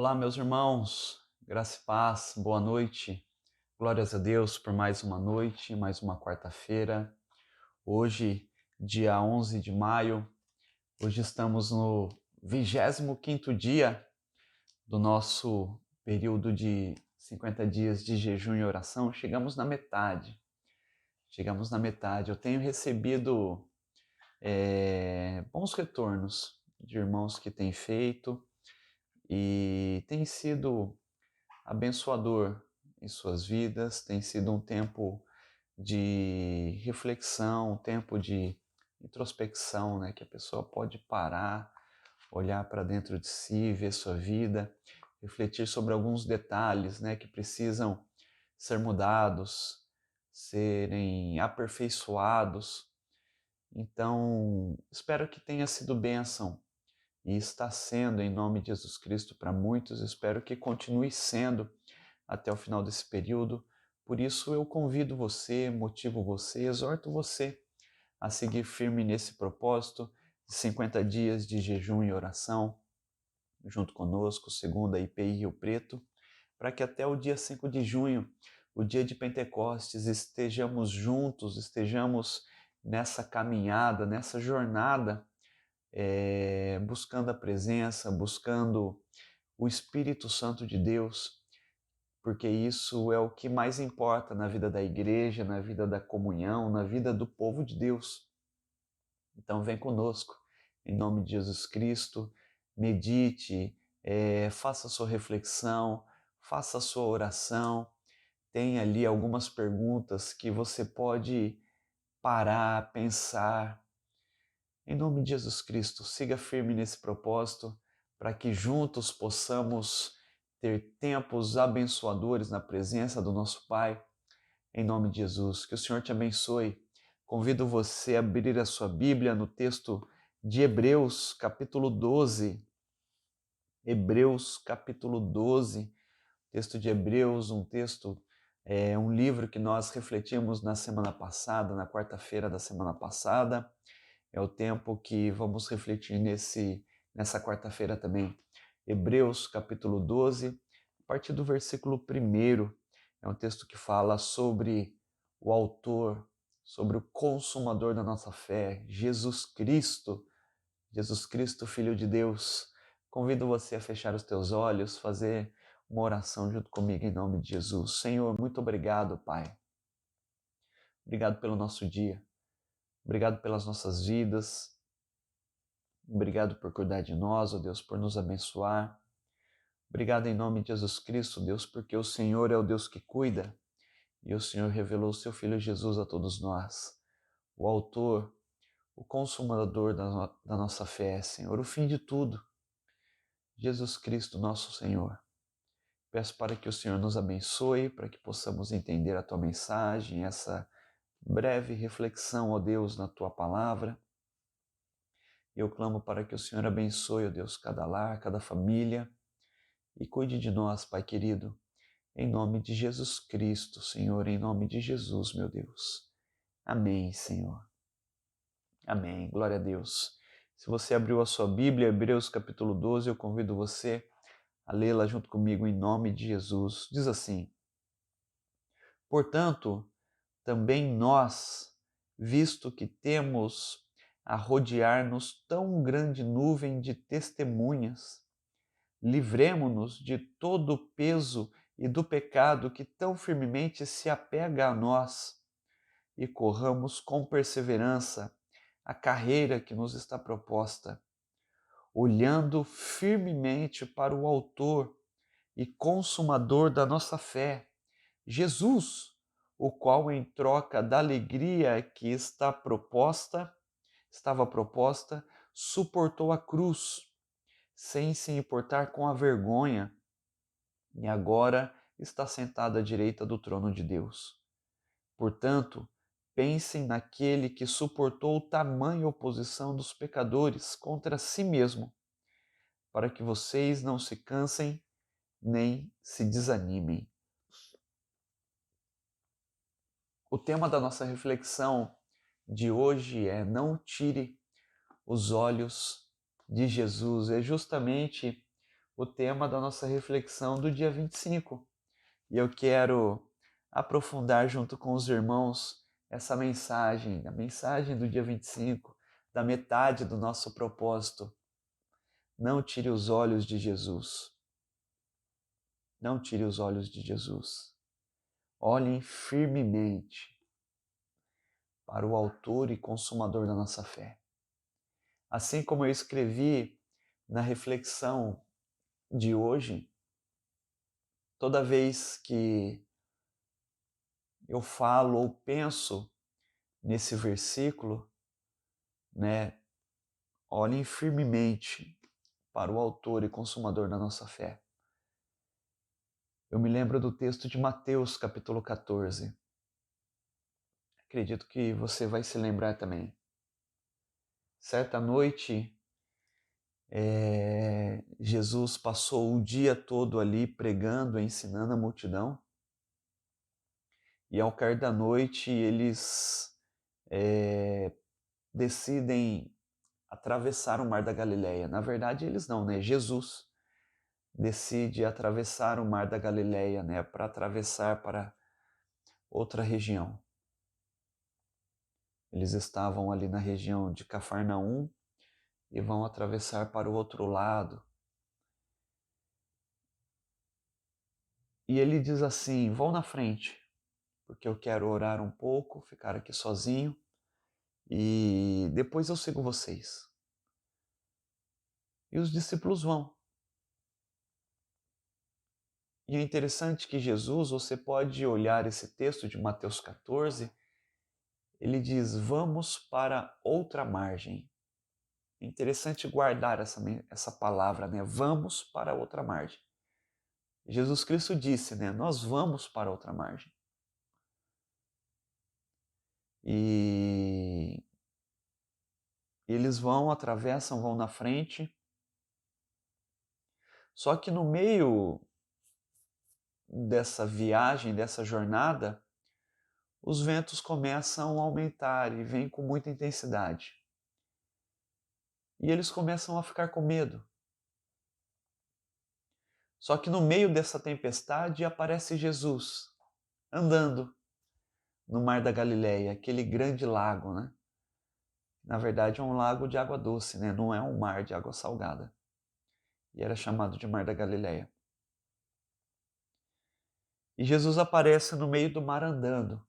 Olá, meus irmãos, graça e paz, boa noite. Glórias a Deus por mais uma noite, mais uma quarta-feira. Hoje, dia 11 de maio, hoje estamos no 25º dia do nosso período de 50 dias de jejum e oração. Chegamos na metade. Eu tenho recebido bons retornos de irmãos que têm feito e tem sido abençoador em suas vidas, tem sido um tempo de reflexão, um tempo de introspecção, né? Que a pessoa pode parar, olhar para dentro de si, ver sua vida, refletir sobre alguns detalhes, né? Que precisam ser mudados, serem aperfeiçoados. Então, espero que tenha sido bênção e está sendo em nome de Jesus Cristo para muitos. Espero que continue sendo até o final desse período. Por isso eu convido você, motivo você, exorto você a seguir firme nesse propósito de 50 dias de jejum e oração, junto conosco, segundo a IPI Rio Preto, para que até o dia 5 de junho, o dia de Pentecostes, estejamos juntos, estejamos nessa caminhada, nessa jornada, buscando a presença, buscando o Espírito Santo de Deus, porque isso é o que mais importa na vida da igreja, na vida da comunhão, na vida do povo de Deus. Então vem conosco, em nome de Jesus Cristo, medite, faça a sua reflexão, faça a sua oração, tem ali algumas perguntas que você pode parar, pensar. Em nome de Jesus Cristo, siga firme nesse propósito, para que juntos possamos ter tempos abençoadores na presença do nosso Pai. Em nome de Jesus, que o Senhor te abençoe. Convido você a abrir a sua Bíblia no texto de Hebreus, capítulo 12. Hebreus, capítulo 12. Texto de Hebreus, um livro que nós refletimos na semana passada, na quarta-feira da semana passada. É o tempo que vamos refletir nessa quarta-feira também. Hebreus, capítulo 12, a partir do versículo 1. É um texto que fala sobre o autor, sobre o consumador da nossa fé, Jesus Cristo, Filho de Deus. Convido você a fechar os teus olhos, fazer uma oração junto comigo em nome de Jesus. Senhor, muito obrigado, Pai. Obrigado pelo nosso dia. Obrigado pelas nossas vidas. Obrigado por cuidar de nós, ó Deus, por nos abençoar. Obrigado em nome de Jesus Cristo, Deus, porque o Senhor é o Deus que cuida e o Senhor revelou o seu Filho Jesus a todos nós, o autor, o consumador da nossa fé, Senhor, o fim de tudo, Jesus Cristo, nosso Senhor. Peço para que o Senhor nos abençoe, para que possamos entender a Tua mensagem, essa breve reflexão, ó Deus, na Tua palavra. Eu clamo para que o Senhor abençoe, ó Deus, cada lar, cada família, e cuide de nós, Pai querido, em nome de Jesus Cristo, Senhor, em nome de Jesus, meu Deus. Amém, Senhor. Amém. Glória a Deus. Se você abriu a sua Bíblia, Hebreus capítulo 12, eu convido você a lê-la junto comigo em nome de Jesus. Diz assim: Portanto, também nós, visto que temos a rodear-nos tão grande nuvem de testemunhas, livremo-nos de todo o peso e do pecado que tão firmemente se apega a nós e corramos com perseverança a carreira que nos está proposta, olhando firmemente para o Autor e Consumador da nossa fé, Jesus, o qual, em troca da alegria que estava proposta, suportou a cruz, sem se importar com a vergonha, e agora está sentado à direita do trono de Deus. Portanto, pensem naquele que suportou tamanha oposição dos pecadores contra si mesmo, para que vocês não se cansem nem se desanimem. O tema da nossa reflexão de hoje é: não tire os olhos de Jesus. É justamente o tema da nossa reflexão do dia 25. E eu quero aprofundar junto com os irmãos essa mensagem, a mensagem do dia 25, da metade do nosso propósito. Não tire os olhos de Jesus. Não tire os olhos de Jesus. Olhem firmemente para o autor e consumador da nossa fé. Assim como eu escrevi na reflexão de hoje, toda vez que eu falo ou penso nesse versículo, né, olhem firmemente para o autor e consumador da nossa fé. Eu me lembro do texto de Mateus, capítulo 14. Acredito que você vai se lembrar também. Certa noite, Jesus passou o dia todo ali pregando, ensinando a multidão. E ao cair da noite, eles decidem atravessar o Mar da Galileia. Na verdade, eles não, né? Jesus decide atravessar o Mar da Galileia, né? Para atravessar para outra região. Eles estavam ali na região de Cafarnaum e vão atravessar para o outro lado. E ele diz assim: vão na frente, porque eu quero orar um pouco, ficar aqui sozinho e depois eu sigo vocês. E os discípulos vão. E é interessante que Jesus, você pode olhar esse texto de Mateus 14, ele diz: vamos para outra margem. É interessante guardar essa palavra, né? Vamos para outra margem. Jesus Cristo disse, né? Nós vamos para outra margem. E eles vão, atravessam, vão na frente. Só que no meio dessa viagem, dessa jornada, os ventos começam a aumentar e vêm com muita intensidade. E eles começam a ficar com medo. Só que no meio dessa tempestade aparece Jesus, andando no Mar da Galileia, aquele grande lago, né? Na verdade é um lago de água doce, né? Não é um mar de água salgada. E era chamado de Mar da Galileia. E Jesus aparece no meio do mar andando.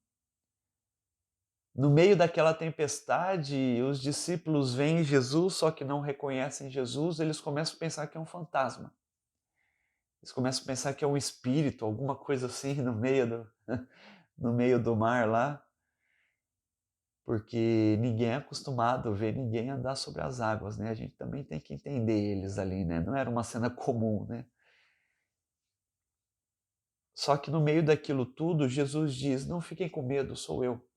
No meio daquela tempestade, os discípulos veem Jesus, só que não reconhecem Jesus, eles começam a pensar que é um fantasma. Eles começam a pensar que é um espírito, alguma coisa assim no meio do mar lá, porque ninguém é acostumado a ver ninguém andar sobre as águas, né? A gente também tem que entender eles ali, né? Não era uma cena comum, né? Só que no meio daquilo tudo, Jesus diz: não fiquem com medo, sou eu.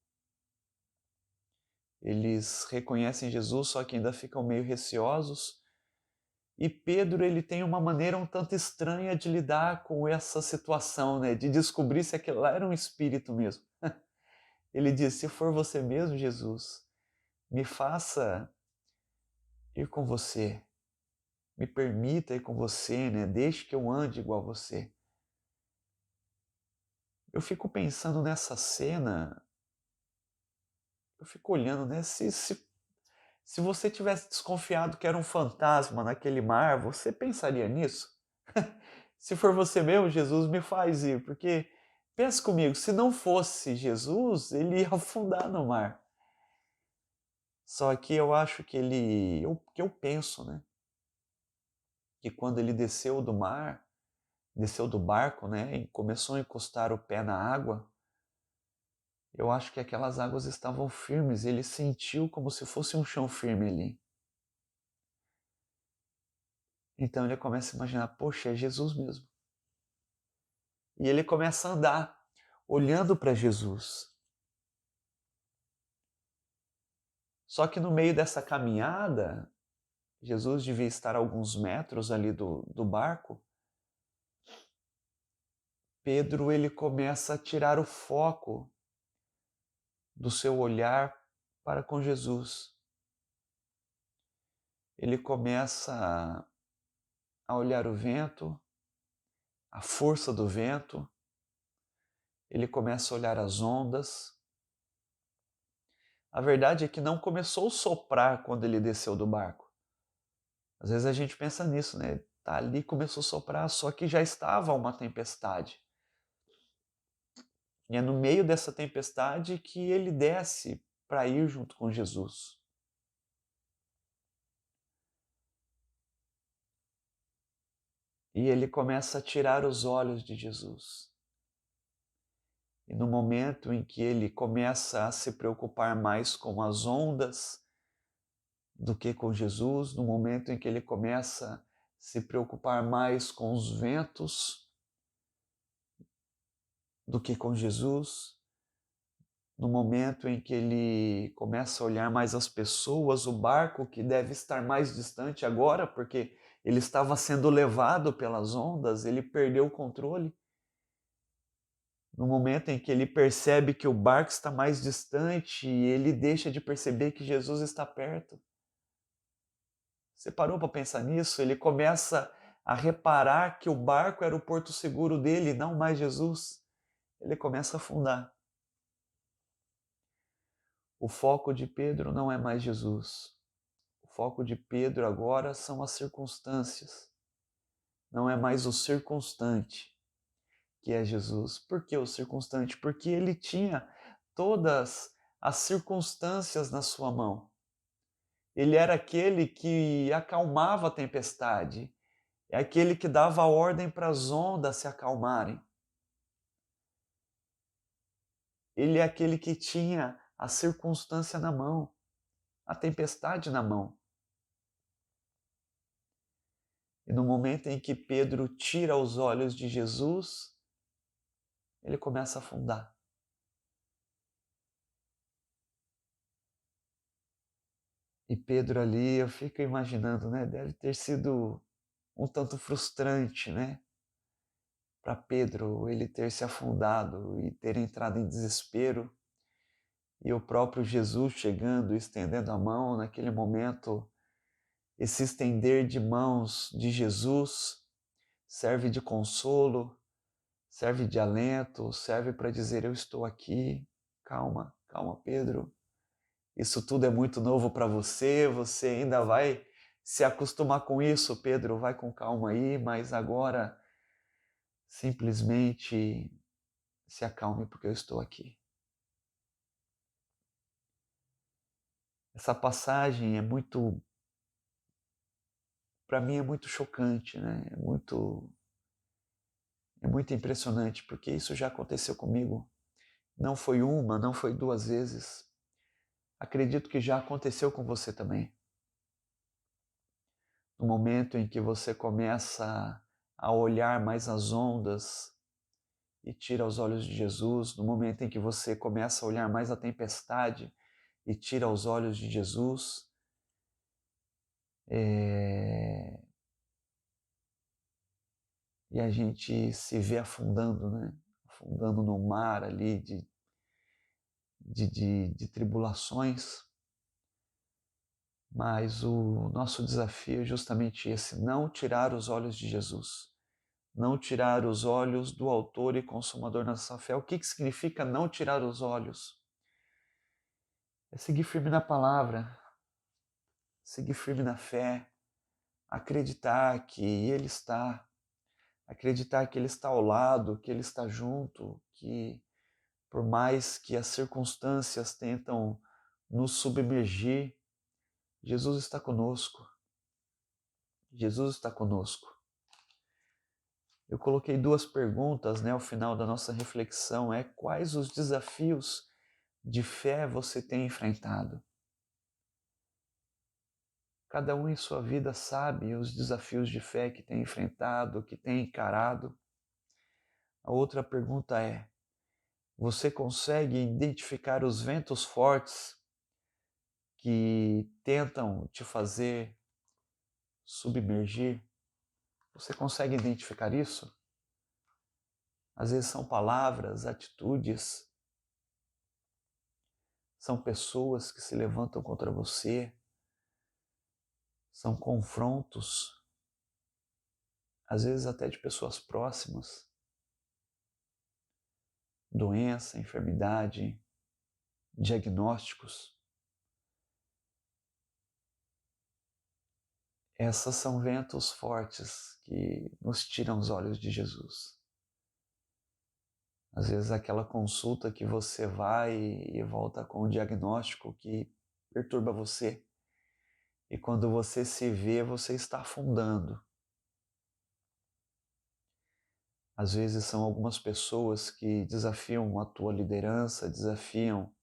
Eles reconhecem Jesus, só que ainda ficam meio receosos. E Pedro, ele tem uma maneira um tanto estranha de lidar com essa situação, né? De descobrir se aquilo lá era um espírito mesmo. Ele diz: se for você mesmo, Jesus, me faça ir com você. Me permita ir com você, né? Deixe que eu ande igual a você. Eu fico pensando nessa cena, eu fico olhando, né? Se você tivesse desconfiado que era um fantasma naquele mar, você pensaria nisso? Se for você mesmo, Jesus, me faz ir, porque pensa comigo, se não fosse Jesus, ele ia afundar no mar. Só que eu acho que eu penso, né? Que quando ele desceu do mar, desceu do barco, né, e começou a encostar o pé na água, eu acho que aquelas águas estavam firmes, ele sentiu como se fosse um chão firme ali. Então ele começa a imaginar, poxa, é Jesus mesmo. E ele começa a andar, olhando para Jesus. Só que no meio dessa caminhada, Jesus devia estar a alguns metros ali do barco. Pedro, ele começa a tirar o foco do seu olhar para com Jesus. Ele começa a olhar o vento, a força do vento, ele começa a olhar as ondas. A verdade é que não começou a soprar quando ele desceu do barco. Às vezes a gente pensa nisso, né? Tá ali, começou a soprar, só que já estava uma tempestade. E é no meio dessa tempestade que ele desce para ir junto com Jesus. E ele começa a tirar os olhos de Jesus. E no momento em que ele começa a se preocupar mais com as ondas do que com Jesus, no momento em que ele começa a se preocupar mais com os ventos do que com Jesus, no momento em que ele começa a olhar mais as pessoas, o barco que deve estar mais distante agora, porque ele estava sendo levado pelas ondas, ele perdeu o controle. No momento em que ele percebe que o barco está mais distante, ele deixa de perceber que Jesus está perto. Você parou para pensar nisso? Ele começa a reparar que o barco era o porto seguro dele, não mais Jesus. Ele começa a afundar. O foco de Pedro não é mais Jesus. O foco de Pedro agora são as circunstâncias. Não é mais o circunstante que é Jesus. Por que o circunstante? Porque ele tinha todas as circunstâncias na sua mão. Ele era aquele que acalmava a tempestade, é aquele que dava ordem para as ondas se acalmarem. Ele é aquele que tinha a circunstância na mão, a tempestade na mão. E no momento em que Pedro tira os olhos de Jesus, ele começa a afundar. E Pedro ali, eu fico imaginando, né? Deve ter sido um tanto frustrante, né? Para Pedro, ele ter se afundado e ter entrado em desespero. E o próprio Jesus chegando, estendendo a mão naquele momento. Esse estender de mãos de Jesus serve de consolo, serve de alento, serve para dizer: eu estou aqui. Calma, calma, Pedro. Isso tudo é muito novo para você, você ainda vai se acostumar com isso, Pedro. Vai com calma aí, mas agora simplesmente se acalme porque eu estou aqui. Essa passagem é muito, para mim é muito chocante, né? É muito impressionante, porque isso já aconteceu comigo. Não foi uma, não foi duas vezes. Acredito que já aconteceu com você também. No momento em que você começa a olhar mais as ondas e tira os olhos de Jesus, no momento em que você começa a olhar mais a tempestade e tira os olhos de Jesus, e a gente se vê afundando, né? Afundando no mar ali de tribulações. Mas o nosso desafio é justamente esse: não tirar os olhos de Jesus. Não tirar os olhos do autor e consumador da nossa fé. O que significa não tirar os olhos? É seguir firme na palavra, seguir firme na fé, acreditar que Ele está, acreditar que Ele está ao lado, que Ele está junto, que por mais que as circunstâncias tentam nos submergir, Jesus está conosco. Jesus está conosco. Eu coloquei duas perguntas, né, ao final da nossa reflexão, quais os desafios de fé você tem enfrentado? Cada um em sua vida sabe os desafios de fé que tem enfrentado, que tem encarado. A outra pergunta é: você consegue identificar os ventos fortes que tentam te fazer submergir? Você consegue identificar isso? Às vezes são palavras, atitudes, são pessoas que se levantam contra você, são confrontos, às vezes até de pessoas próximas, doença, enfermidade, diagnósticos. Essas são ventos fortes que nos tiram os olhos de Jesus. Às vezes aquela consulta que você vai e volta com um diagnóstico que perturba você. E quando você se vê, você está afundando. Às vezes são algumas pessoas que desafiam a tua liderança, desafiam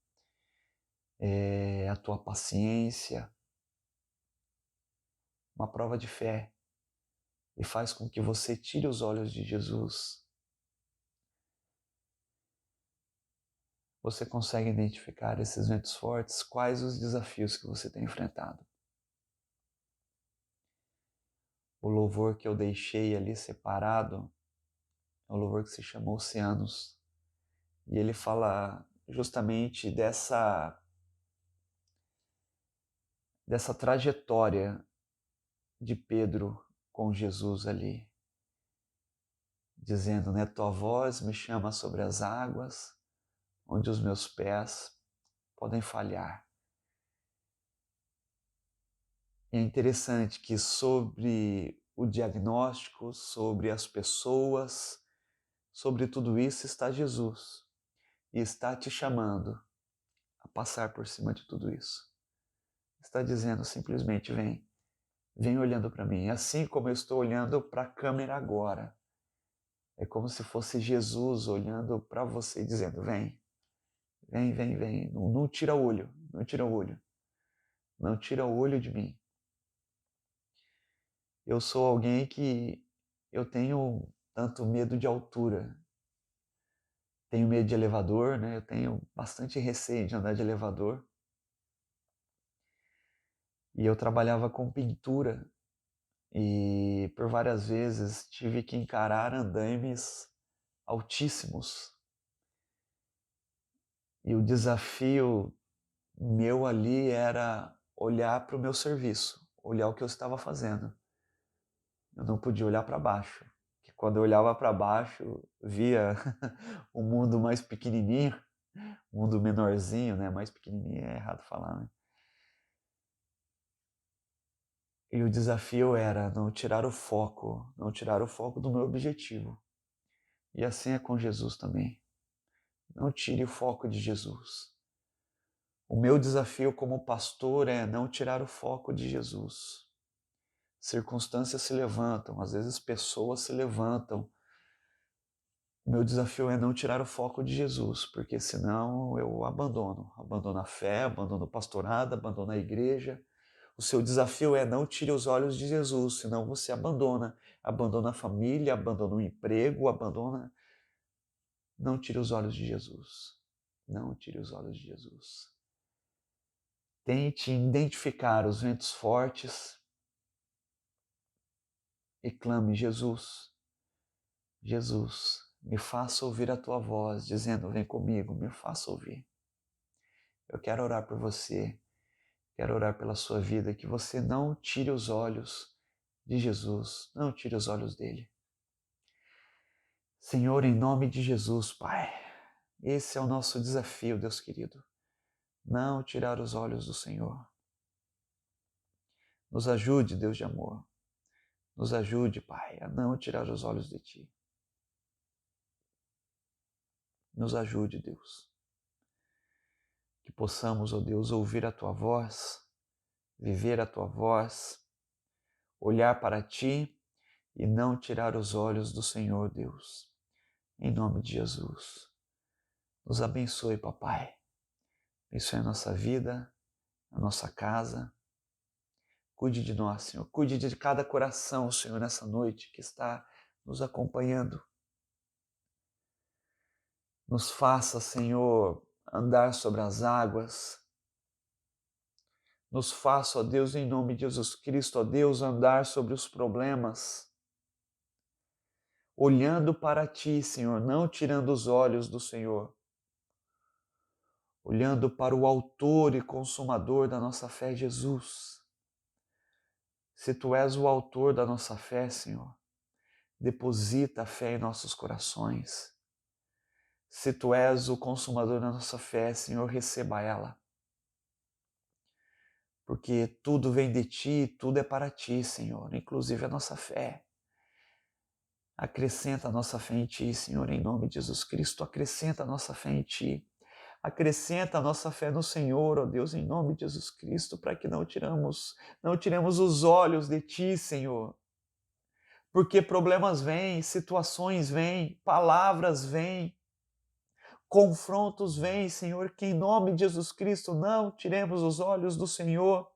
a tua paciência, uma prova de fé, e faz com que você tire os olhos de Jesus. Você consegue identificar esses ventos fortes? Quais os desafios que você tem enfrentado? O louvor que eu deixei ali separado é um louvor que se chama Oceanos. E ele fala justamente dessa trajetória de Pedro com Jesus ali, dizendo, né, tua voz me chama sobre as águas, onde os meus pés podem falhar. E é interessante que sobre o diagnóstico, sobre as pessoas, sobre tudo isso está Jesus. E está te chamando a passar por cima de tudo isso. Está dizendo simplesmente, vem olhando para mim. Assim como eu estou olhando para a câmera agora. É como se fosse Jesus olhando para você e dizendo, vem. Não tira o olho, não tira o olho. Não tira o olho de mim. Eu sou alguém que eu tenho tanto medo de altura. Tenho medo de elevador, né? Eu tenho bastante receio de andar de elevador. E eu trabalhava com pintura e por várias vezes tive que encarar andaimes altíssimos. E o desafio meu ali era olhar para o meu serviço, olhar o que eu estava fazendo. Eu não podia olhar para baixo, porque quando eu olhava para baixo, via um mundo mais pequenininho, um mundo menorzinho, né? Mais pequenininho é errado falar, né? E o desafio era não tirar o foco do meu objetivo. E assim é com Jesus também. Não tire o foco de Jesus. O meu desafio como pastor é não tirar o foco de Jesus. Circunstâncias se levantam, às vezes pessoas se levantam. O meu desafio é não tirar o foco de Jesus, porque senão eu abandono a fé, abandono o pastorado, abandono a igreja. O seu desafio é não tire os olhos de Jesus, senão você abandona a família, abandona o emprego, Não tire os olhos de Jesus. Não tire os olhos de Jesus. Tente identificar os ventos fortes e clame, Jesus, Jesus, me faça ouvir a tua voz, dizendo, vem comigo, me faça ouvir. Eu quero orar por você, quero orar pela sua vida, que você não tire os olhos de Jesus, não tire os olhos dele. Senhor, em nome de Jesus, Pai, esse é o nosso desafio, Deus querido, não tirar os olhos do Senhor. Nos ajude, Deus de amor. Nos ajude, Pai, a não tirar os olhos de Ti. Nos ajude, Deus. Que possamos, ó Deus, ouvir a Tua voz, viver a Tua voz, olhar para Ti e não tirar os olhos do Senhor, Deus. Em nome de Jesus. Nos abençoe, Papai. Abençoe a nossa vida, a nossa casa. Cuide de nós, Senhor. Cuide de cada coração, Senhor, nessa noite que está nos acompanhando. Nos faça, Senhor, andar sobre as águas. Nos faça, ó Deus, em nome de Jesus Cristo, ó Deus, andar sobre os problemas. Olhando para Ti, Senhor, não tirando os olhos do Senhor. Olhando para o autor e consumador da nossa fé, Jesus. Se Tu és o autor da nossa fé, Senhor, deposita a fé em nossos corações. Se Tu és o consumador da nossa fé, Senhor, receba ela. Porque tudo vem de Ti, tudo é para Ti, Senhor, inclusive a nossa fé. Acrescenta a nossa fé em Ti, Senhor, em nome de Jesus Cristo. Acrescenta a nossa fé em Ti. Acrescenta a nossa fé no Senhor, ó Deus, em nome de Jesus Cristo, para que não tiremos os olhos de Ti, Senhor. Porque problemas vêm, situações vêm, palavras vêm, confrontos vêm, Senhor, que em nome de Jesus Cristo não tiremos os olhos do Senhor.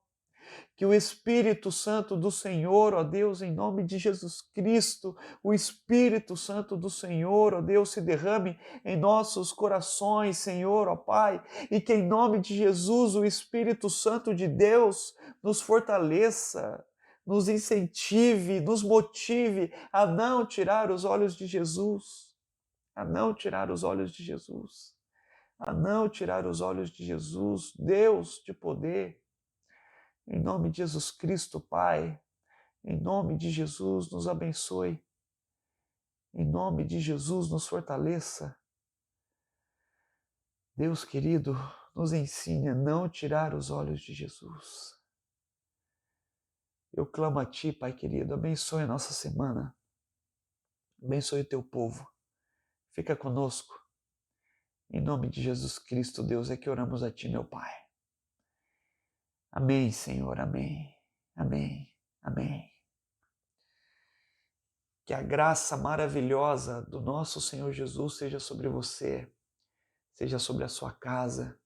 Que o Espírito Santo do Senhor, ó Deus, em nome de Jesus Cristo, o Espírito Santo do Senhor, ó Deus, se derrame em nossos corações, Senhor, ó Pai, e que em nome de Jesus o Espírito Santo de Deus nos fortaleça, nos incentive, nos motive a não tirar os olhos de Jesus, a não tirar os olhos de Jesus, a não tirar os olhos de Jesus, Deus de poder. Em nome de Jesus Cristo, Pai, em nome de Jesus, nos abençoe. Em nome de Jesus, nos fortaleça. Deus querido, nos ensine a não tirar os olhos de Jesus. Eu clamo a Ti, Pai querido, abençoe a nossa semana. Abençoe o Teu povo. Fica conosco. Em nome de Jesus Cristo, Deus, é que oramos a Ti, meu Pai. Amém, Senhor, amém. Amém, amém. Que a graça maravilhosa do nosso Senhor Jesus seja sobre você, seja sobre a sua casa.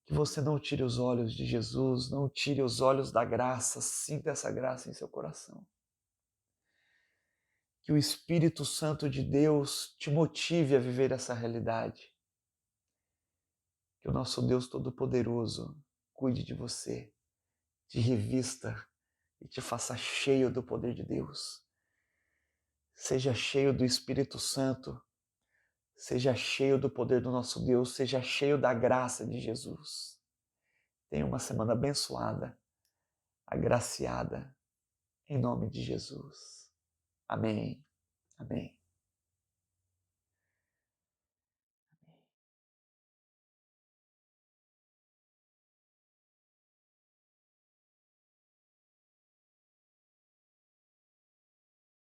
Que você não tire os olhos de Jesus, não tire os olhos da graça, sinta essa graça em seu coração. Que o Espírito Santo de Deus te motive a viver essa realidade. Que o nosso Deus Todo-Poderoso cuide de você, te revista e te faça cheio do poder de Deus. Seja cheio do Espírito Santo, seja cheio do poder do nosso Deus, seja cheio da graça de Jesus. Tenha uma semana abençoada, agraciada, em nome de Jesus. Amém. Amém.